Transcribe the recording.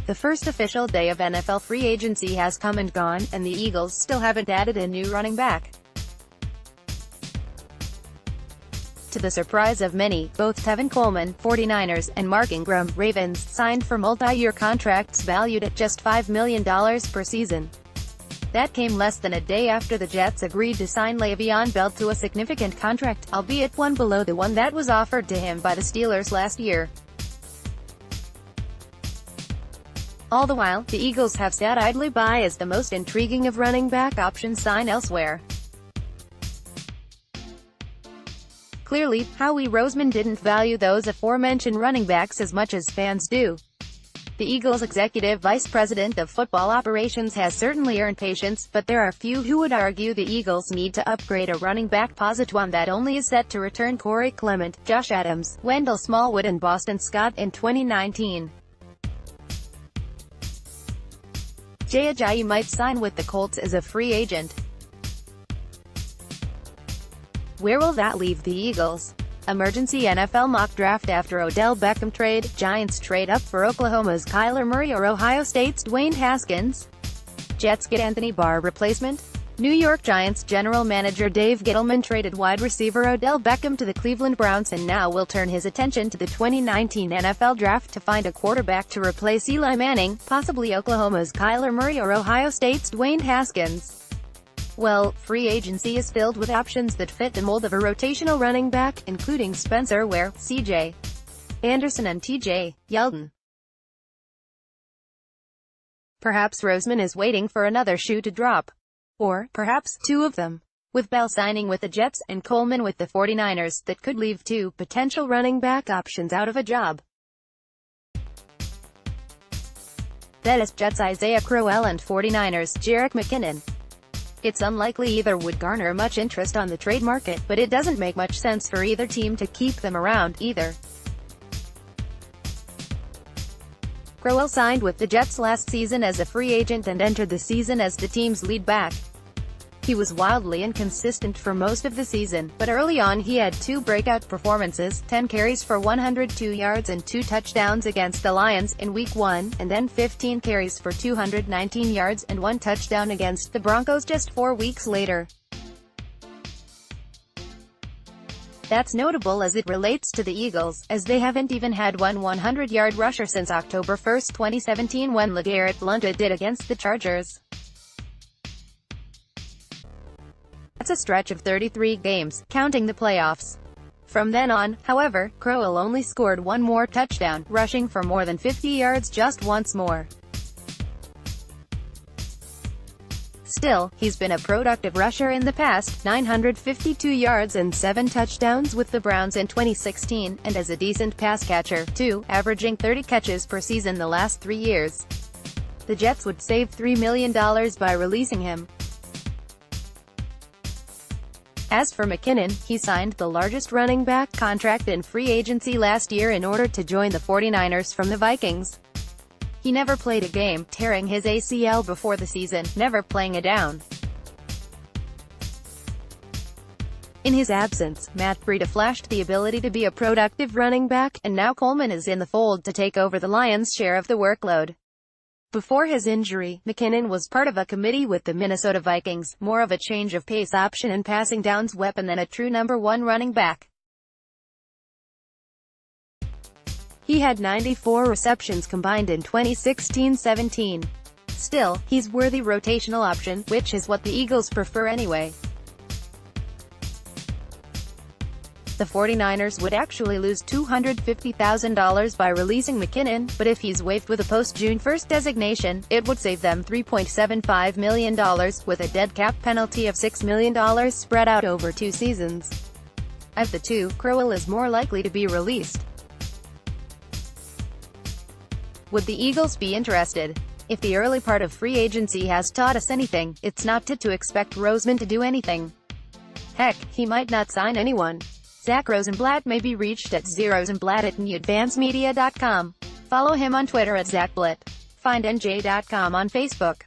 The first official day of NFL free agency has come and gone, and the Eagles still haven't added a new running back. To the surprise of many, both Tevin Coleman, 49ers, and Mark Ingram, Ravens, signed for multi-year contracts valued at just $5 million per season. That came less than a day after the Jets agreed to sign Le'Veon Bell to a significant contract, albeit one below the one that was offered to him by the Steelers last year. All the while, the Eagles have sat idly by as the most intriguing of running back options sign elsewhere. Clearly, Howie Roseman didn't value those aforementioned running backs as much as fans do. The Eagles' executive vice president of football operations has certainly earned patience, but there are few who would argue the Eagles need to upgrade a running back posit, one that only is set to return Corey Clement, Josh Adams, Wendell Smallwood and Boston Scott in 2019. Jay Ajayi might sign with the Colts as a free agent. Where will that leave the Eagles? Emergency NFL mock draft after Odell Beckham trade, Giants trade up for Oklahoma's Kyler Murray or Ohio State's Dwayne Haskins? Jets get Anthony Barr replacement? New York Giants general manager Dave Gettleman traded wide receiver Odell Beckham to the Cleveland Browns and now will turn his attention to the 2019 NFL draft to find a quarterback to replace Eli Manning, possibly Oklahoma's Kyler Murray or Ohio State's Dwayne Haskins. Well, free agency is filled with options that fit the mold of a rotational running back, including Spencer Ware, C.J. Anderson and T.J. Yeldon. Perhaps Roseman is waiting for another shoe to drop. Or, perhaps, two of them. With Bell signing with the Jets, and Coleman with the 49ers, that could leave two potential running back options out of a job. That is, Jets Isaiah Crowell and 49ers Jerick McKinnon. It's unlikely either would garner much interest on the trade market, but it doesn't make much sense for either team to keep them around, either. Crowell signed with the Jets last season as a free agent and entered the season as the team's lead back. He was wildly inconsistent for most of the season, but early on he had two breakout performances, 10 carries for 102 yards and 2 touchdowns against the Lions in Week 1, and then 15 carries for 219 yards and 1 touchdown against the Broncos just 4 weeks later. That's notable as it relates to the Eagles, as they haven't even had one 100-yard rusher since October 1, 2017 when LeGarrette Blount did against the Chargers. That's a stretch of 33 games, counting the playoffs. From then on, however, Crowell only scored one more touchdown, rushing for more than 50 yards just once more. Still, he's been a productive rusher in the past, 952 yards and 7 touchdowns with the Browns in 2016, and as a decent pass catcher, too, averaging 30 catches per season the last 3 years. The Jets would save $3 million by releasing him. As for McKinnon, he signed the largest running back contract in free agency last year in order to join the 49ers from the Vikings. He never played a game, tearing his ACL before the season, never playing a down. In his absence, Matt Breida flashed the ability to be a productive running back, and now Coleman is in the fold to take over the Lions' share of the workload. Before his injury, McKinnon was part of a committee with the Minnesota Vikings, more of a change of pace option and passing downs weapon than a true number 1 running back. He had 94 receptions combined in 2016-17. Still, he's worthy rotational option, which is what the Eagles prefer anyway. The 49ers would actually lose $250,000 by releasing McKinnon, but if he's waived with a post-June 1 designation, it would save them $3.75 million, with a dead cap penalty of $6 million spread out over 2 seasons. Of the two, Crowell is more likely to be released. Would the Eagles be interested? If the early part of free agency has taught us anything, it's not to expect Roseman to do anything. Heck, he might not sign anyone. Zach Rosenblatt may be reached at zrosenblatt@newadvancemedia.com. Follow him on Twitter at ZachBlatt. Find NJ.com on Facebook.